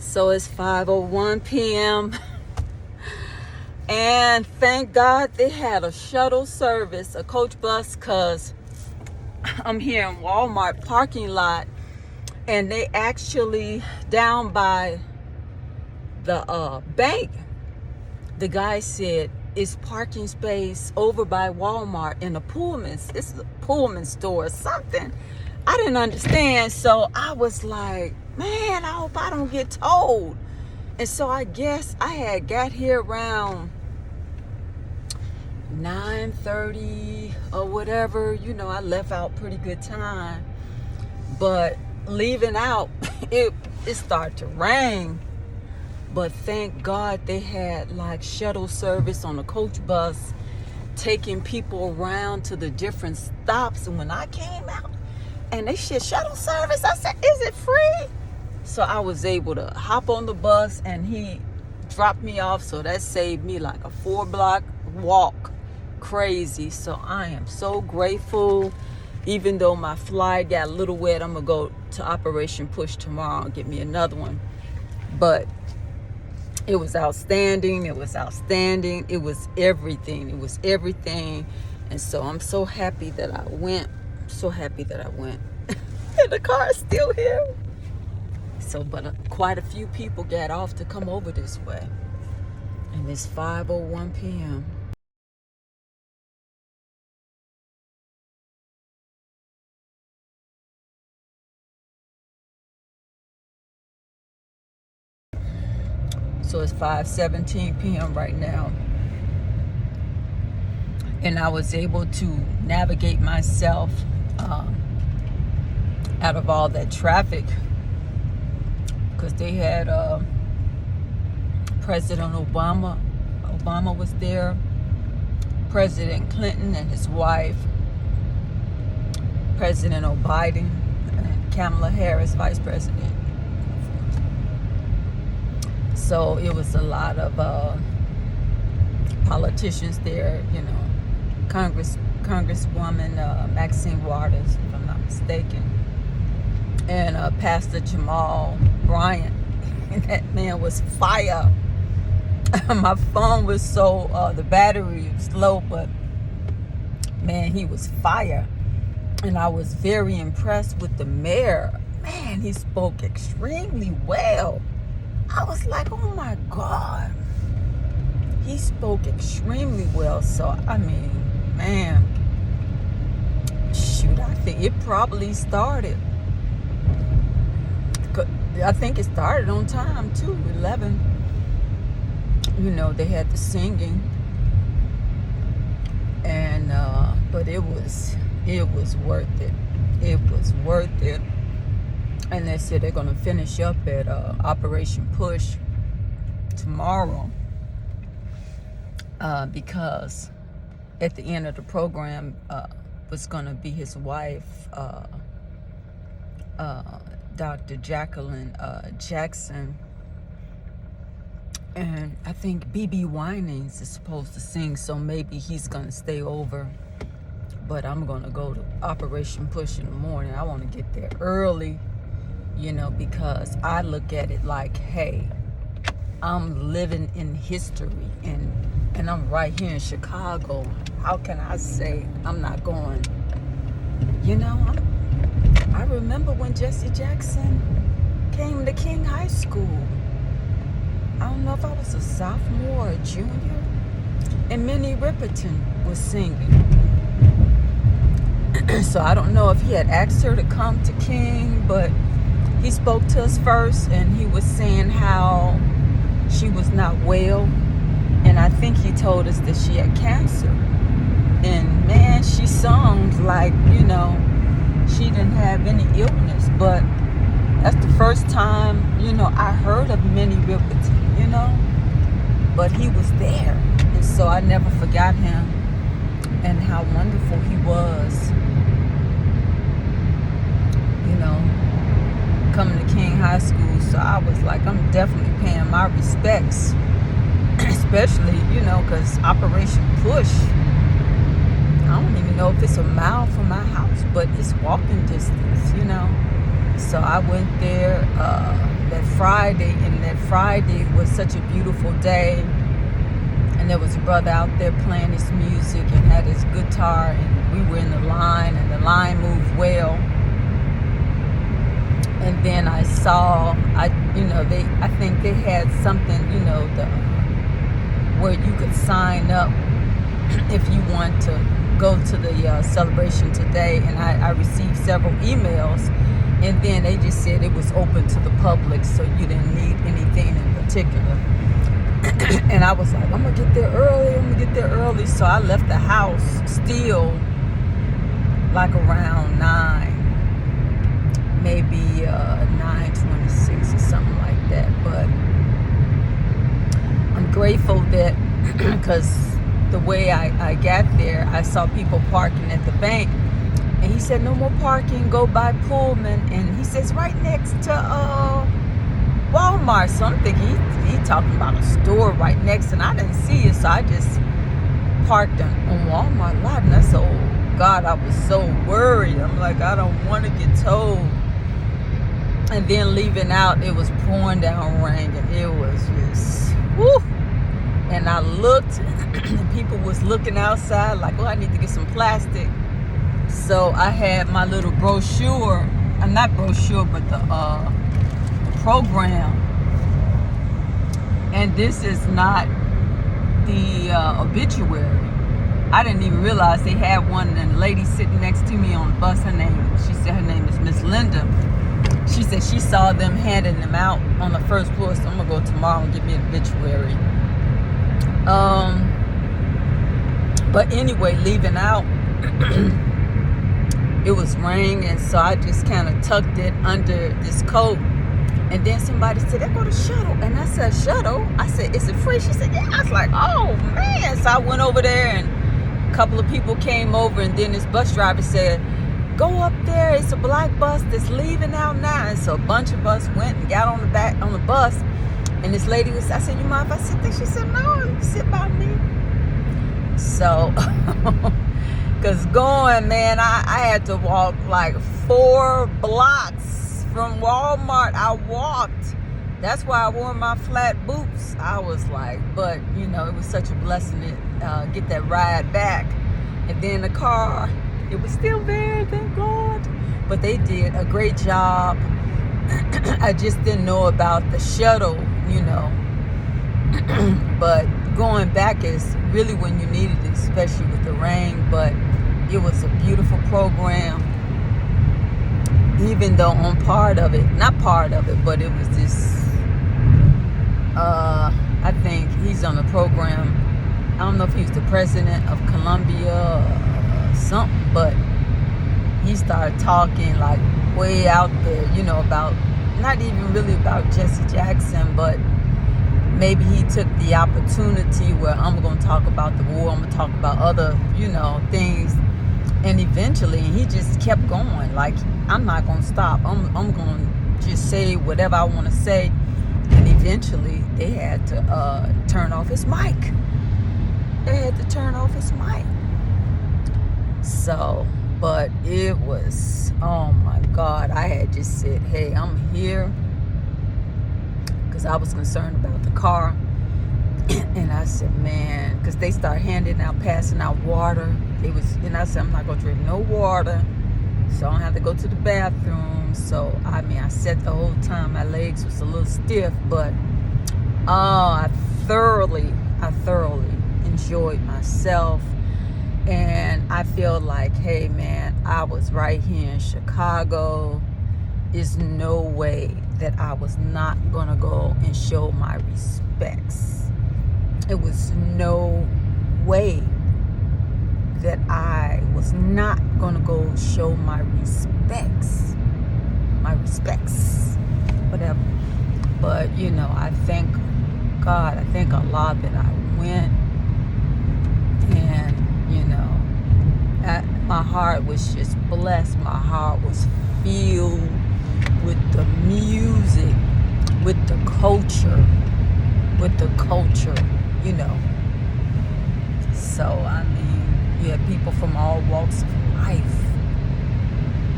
So it's 5:01 p.m. and thank God they had a shuttle service, a coach bus, because I'm here in Walmart parking lot, and they actually down by the bank. The guy said it's parking space over by Walmart in a Pullman. It's a Pullman store or something. I didn't understand, so I was like, man, I hope I don't get told. And so I guess I had got here around 9:30 or whatever. I left out pretty good time. But leaving out, it started to rain. But thank God they had like shuttle service on a coach bus, taking people around to the different stops. And when I came out and they said shuttle service, I said, is it free? So I was able to hop on the bus and he dropped me off. So that saved me like a 4-block walk. Crazy. So I am so grateful. Even though my flight got a little wet, I'm going to go to Operation Push tomorrow and get me another one. But it was outstanding. It was outstanding. It was everything. It was everything. And so I'm so happy that I went. So happy that I went. And the car is still here. So, but quite a few people got off to come over this way. And it's 5:01 p.m. So it's 5:17 p.m. right now. And I was able to navigate myself out of all that traffic, because they had President Obama was there, President Clinton and his wife, President Biden, and Kamala Harris, Vice President. So it was a lot of politicians there, Congresswoman Maxine Waters, if I'm not mistaken, and Pastor Jamal Bryant. And that man was fire. My phone was the battery was low, but man, he was fire. And I was very impressed with the mayor. Man, he spoke extremely well. I was like, oh my God. He spoke extremely well. So, I mean, man, shoot, I think it probably started. I think it started on time too, 11. They had the singing. And, but it was worth it. It was worth it. And they said they're going to finish up at Operation Push tomorrow, because at the end of the program was going to be his wife, Dr. Jacqueline Jackson. And I think BB Winans is supposed to sing, so maybe he's going to stay over. But I'm going to go to Operation Push in the morning. I want to get there early. Because I look at it like, hey, I'm living in history, and I'm right here in Chicago. How can I say I'm not going? I remember when Jesse Jackson came to King High School. I don't know if I was a sophomore or a junior, and Minnie Riperton was singing. So I don't know if he had asked her to come to King, but he spoke to us first, and he was saying how she was not well. And I think he told us that she had cancer. And man, she sung like, she didn't have any illness. But that's the first time, I heard of Minnie Riperton, But he was there. And so I never forgot him and how wonderful he was. Coming to King High School. So I was like, I'm definitely paying my respects, especially, because Operation Push, I don't even know if it's a mile from my house, but it's walking distance, So I went there that Friday, and that Friday was such a beautiful day. And there was a brother out there playing his music and had his guitar, and we were in the line, and the line moved well. And then I saw, I think they had something, where you could sign up if you want to go to the celebration today. And I received several emails, and then they just said it was open to the public, so you didn't need anything in particular. And I was like, I'm gonna get there early. So I left the house still like around 9, maybe 9:26 or something like that. But I'm grateful that because the way I got there, I saw people parking at the bank, and he said no more parking, go by Pullman, and he says right next to Walmart. So I'm thinking he talking about a store right next, and I didn't see it, so I just parked on Walmart lot. And I said, oh God, I was so worried. I'm like, I don't want to get towed. And then leaving out, it was pouring down rain, and it was just woo. And I looked, and people was looking outside like, oh, I need to get some plastic. So I had my little brochure, not brochure, but the program. And this is not the obituary. I didn't even realize they had one. And the lady sitting next to me on the bus, she said her name is Miss Linda. She said she saw them handing them out on the first floor, so I'm gonna go tomorrow and get me an obituary. But anyway, leaving out, it was raining, so I just kind of tucked it under this coat. And then somebody said, they go to Shuttle. And I said, Shuttle? I said, is it free? She said, yeah. I was like, oh, man. So I went over there, and a couple of people came over, and then this bus driver said, go up there. It's a black bus that's leaving out now. And so a bunch of us went and got on the bus. And this lady I said, you mind if I sit there? She said, no, you sit by me. So, because going, man, I had to walk like 4 blocks from Walmart. I walked. That's why I wore my flat boots. I was like, but, it was such a blessing to get that ride back. And then the car, it was still there, thank God. But they did a great job. I just didn't know about the shuttle, But going back is really when you needed it, especially with the rain. But it was a beautiful program. Even though on not part of it, but it was this, I think he's on the program. I don't know if he's the president of Columbia or something, but he started talking like way out there, about, not even really about Jesse Jackson, but maybe he took the opportunity where I'm going to talk about the war, I'm going to talk about other, things. And eventually, he just kept going. Like, I'm not going to stop. I'm going to just say whatever I want to say. And eventually, they had to turn off his mic. So, but it was, oh my God. I had just said, hey, I'm here. Because I was concerned about the car. And I said, man, because they started passing out water. And I said, I'm not going to drink no water, so I don't have to go to the bathroom. So, I sat the whole time. My legs was a little stiff, but I thoroughly enjoyed myself. And I feel like, hey, man, I was right here in Chicago. There's no way that I was not going to go and show my respects. It was no way that I was not going to go show my respects. Whatever. But, I thank God. I thank Allah that I went. And, my heart was just blessed. My heart was filled with the music, with the culture. So, you have people from all walks of life.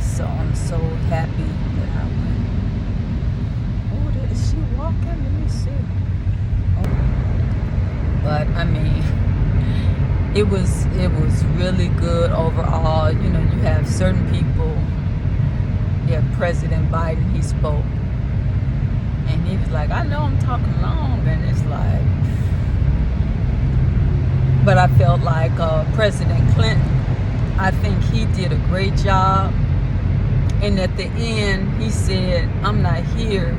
So I'm so happy that I went. Oh, there Is she walking? Let me see. But I mean, it was really good overall. You know, you have certain people. Yeah, President Biden, he spoke, and he was like, I know I'm talking long, and it's like, but I felt like President Clinton, I think he did a great job. And at the end, he said, I'm not here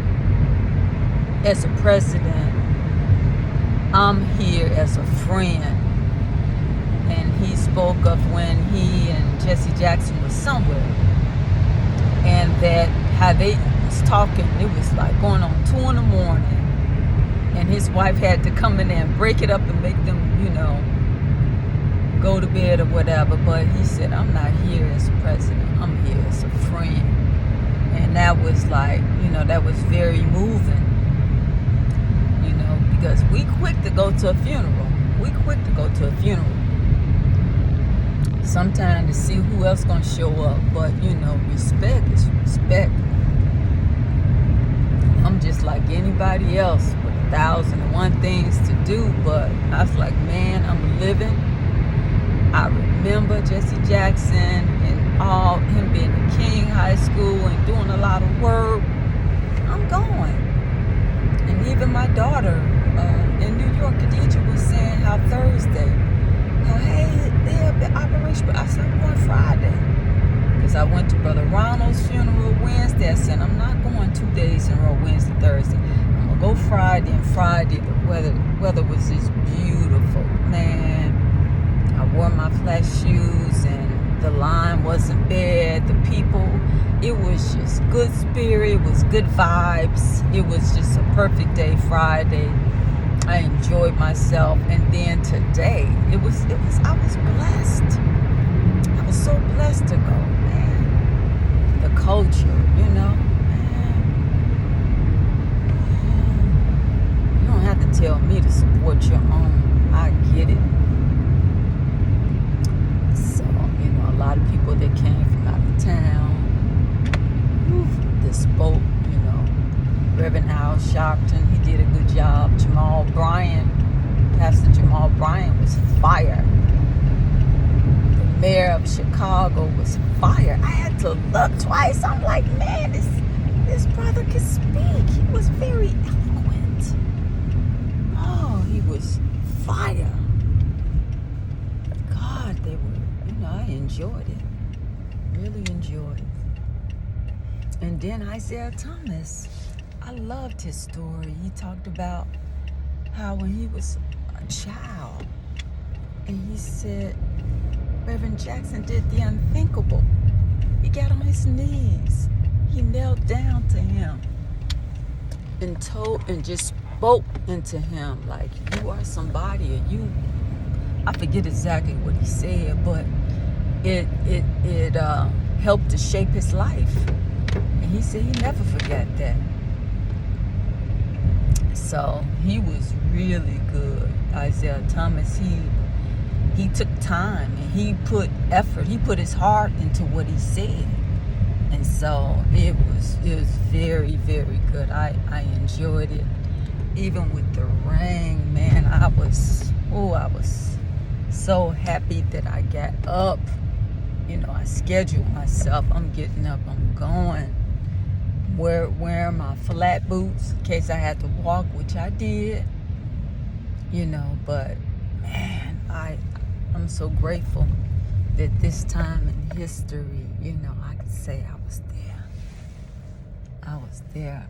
as a president. I'm here as a friend. And he spoke of when he and Jesse Jackson was somewhere. And that how they was talking, it was like going on 2 in the morning. And his wife had to come in there and break it up and make them, you know, go to bed or whatever. But he said, I'm not here as a president. I'm here as a friend. And that was like, you know, that was very moving. You know, because we quick to go to a funeral. We quick to go to a funeral. Sometimes to see who else gonna show up. But, you know, respect is respect. I'm just like anybody else with 1,001 things to do. But I was like, man, I'm living. I remember Jesse Jackson and all him being a king high school and doing a lot of work. I'm going. And even my daughter in New York, Khadijah, was saying how Thursday, hey, they'll be Operation. I said, I'm going Friday. Because I went to Brother Ronald's funeral Wednesday. I said, I'm not going 2 days in a row, Wednesday, Thursday. I'm going to go Friday. And Friday, the weather was just beautiful. Man, I wore my flat shoes and the line wasn't bad. The people, it was just good spirit. It was good vibes. It was just a perfect day, Friday. I enjoyed myself. And then today, I was blessed. I was so blessed to go, man. The culture, you know, man. You don't have to tell me to support your own. I get it. So, you know, a lot of people that came from out of town, that spoke, you know, Reverend Al Sharpton, he did a good job. Jamal Bryant, Pastor Jamal Bryant was fire. The mayor of Chicago was fire. I had to look twice. I'm like, man, this brother could speak. He was very eloquent. Oh, he was fire. God, they were, you know, I enjoyed it. Really enjoyed it. And then Isaiah Thomas, I loved his story. He talked about how when he was a child, and he said Reverend Jackson did the unthinkable. He got on his knees. He knelt down to him and just spoke into him like, you are somebody, or you, I forget exactly what he said, but it helped to shape his life. And he said he never forgot that. So he was really good. Isaiah Thomas, he took time and he put effort. He put his heart into what he said. And so it was very, very good. I enjoyed it. Even with the rain, man, I was so happy that I got up. You know, I scheduled myself. I'm getting up, I'm going. Wearing my flat boots in case I had to walk, which I did. You know, but man, I'm so grateful that this time in history, you know, I could say I was there. I was there.